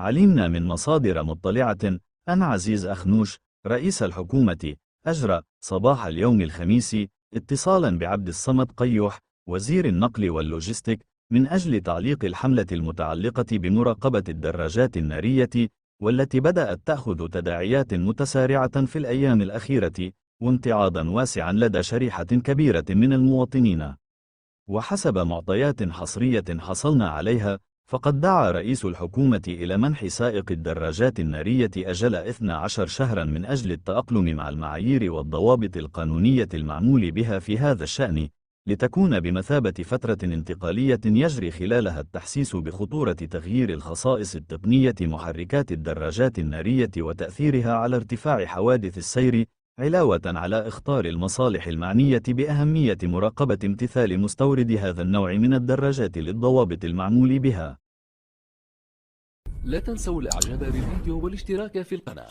علمنا من مصادر مطلعة أن عزيز أخنوش رئيس الحكومة أجرى صباح اليوم الخميس اتصالا بعبد الصمد قيوح وزير النقل واللوجستيك من أجل تعليق الحملة المتعلقة بمراقبة الدراجات النارية، والتي بدأت تأخذ تداعيات متسارعة في الأيام الأخيرة وامتعاضا واسعا لدى شريحة كبيرة من المواطنين. وحسب معطيات حصرية حصلنا عليها، فقد دعا رئيس الحكومة إلى منح سائق الدراجات النارية أجل 12 شهرا من أجل التأقلم مع المعايير والضوابط القانونية المعمول بها في هذا الشأن، لتكون بمثابة فترة انتقالية يجري خلالها التحسيس بخطورة تغيير الخصائص التقنية محركات الدراجات النارية وتأثيرها على ارتفاع حوادث السير، علاوة على إخطار المصالح المعنية بأهمية مراقبة امتثال مستورد هذا النوع من الدراجات للضوابط المعمول بها. لا تنسوا الإعجاب بالفيديو والاشتراك في القناة.